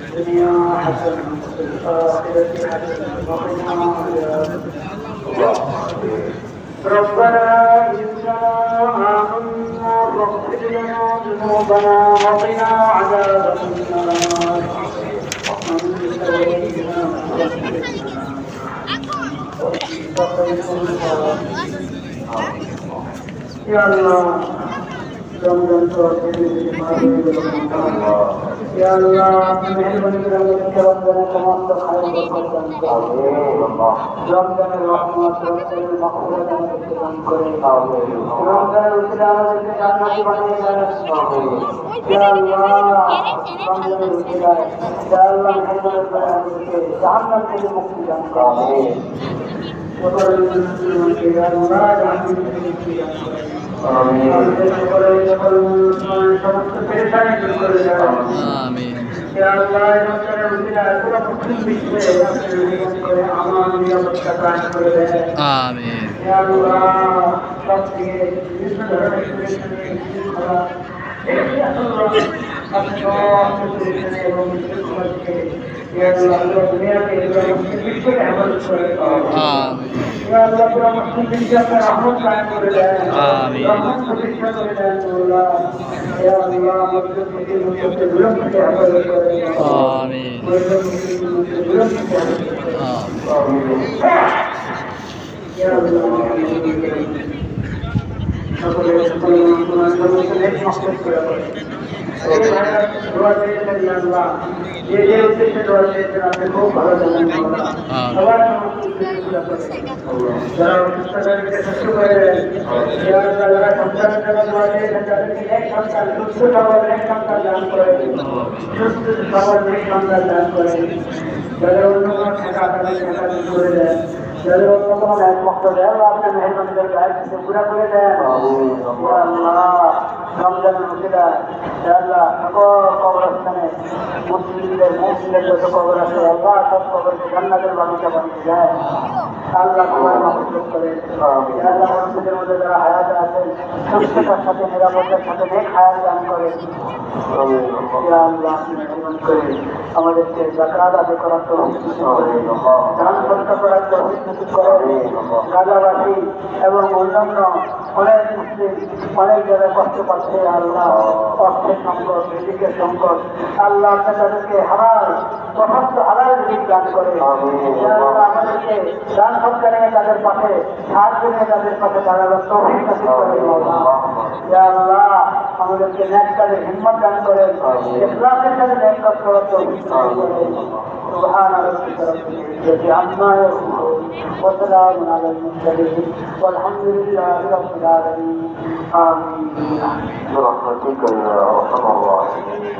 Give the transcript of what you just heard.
الدنيا حسنة وفي الآخرة حسنة وقنا عذاب ربنا إننا آمنا فاغفر لنا ذنوبنا وقنا عذاب النار يا الله رمضان يا الله مهرباني করে আমাদেরকে রমজানের সমস্ত খায়ের বরকত দান করো রমজানের রহমত রমজানের মাগফিরাত আমাদেরকে দান করে রমজানের উসিলা আমাদেরকে জান্নাতি বানিয়ে দেন ইয়া আল্লাহ রমজানের উসিলা ইয়া আল্লাহ মেহরবানি করে আমাদেরকে জাহান্নাম থেকে মুক্তি দান করো আমিন يا الله জাহান্নাম থেকে মুক্তি দান করো আমিন সমস্ত পেরেশানি দূর করে দাও আমিন ইয়া আল্লাহ রমজানের উসিলা পুরো মুসলিম বিশ্বে আপনি মেহরবানি করে আমান নিরাপত্তা কায়েম করে দেন আমিন ইয়া আল্লাহ সব থেকে বিভিন্ন ধরনের পেরেশানি শৃঙ্খলা এই আল্লাহ আপনি সব পেরেশানি এবং শৃঙ্খলা থেকে ইয়া আল্লাহ পুরো দুনিয়াকে পুরো মুসলিম বিশ্বকে হেফাজত করে আমিন ইয়া আল্লাহ পুরো মুসলিম বিশ্বে আপনার রহমত কায়েম করে দেন আমিন রহমত প্রতিষ্ঠা করে দেন আল্লাহ ইয়া আল্লাহ মুসলিম মুসলিমকে জুলুম থেকে হেফাজত করে আমিন মুসলিম মুসলিমকে জুলুম থেকে হেফাজত করে আমিন ইয়া আল্লাহ সকলে সকলে সকলে এক মস্তক করে এই ভাইরা দোয়া করেছেন ইয়া আল্লাহ যে যে উদ্দেশ্যে দোয়া করেছেন আপনি খুব ভালো জানেন সবার সমস্ত উদ্দেশ্য পুরা করেন যারা অসুস্থতাকে সুস্থ করে দেন ইয়া আল্লাহ যারা সন্তানের জন্য দোয়া করেছেন তাদেরকে এক সন্তান সুস্থ সবল এক সন্তান দান করেন সুস্থ সবল এক সন্তান দান করেন যারা অন্য কোনো ঠেকা তাদের ঠেকা দূর করে দেন যাদের অন্য কোনো ন্যায় মুক্ত দেন আপনার মেহরবানি করে গায়ের কিছু পুরা করে দেন ইয়া আল্লাহ রমজানের উসিলা ইয়া আল্লাহ সকল কবরস্থানে মুসলিমদের মুসলিমদের যত কবর আছে আল্লাহ সব কবরকে জান্নাতের বাগিচা বানিয়ে দেয় আল্লাহ তোমার মাহফুজ করে ইয়া আল্লাহ মসজিদের মধ্যে যারা হায়াতে আছেন সুস্থতার সাথে নিরাপত্তার সাথে নেক হায়াত দান করে ইয়া আল্লাহ আপনি মেহরবানি করে আমাদেরকে যাকাত আদায় করার তৌফিক করে দান সদকা করার তৌফিক করে গাজাবাসী এবং অন্যান্য অনেক মুসলিম অনেক জায়গায় কষ্ট পাচ্ছে আল্লাহ অর্থের সংকট রিজিকের সংকট আল্লাহ আপনি তাদেরকে হালাল সমস্ত হালাল রিজিক দান করে আমাদেরকে দান সৎকারে তাদের পাশে সাহায্য নিয়ে তাদের পাশে দাঁড়ানোর তৌফিক নসিব করে ইয়া আল্লাহ আমাদেরকে ন্যাক কাজের হিম্মত দান করেন ইখলাসের সাথে ন্যাক কাজ করার তৌফিক করে سبحان ربك رب العزة عما يصفون وسلام على المرسلين والحمد لله رب العالمين آمين برحمتك يا أرحم الراحمين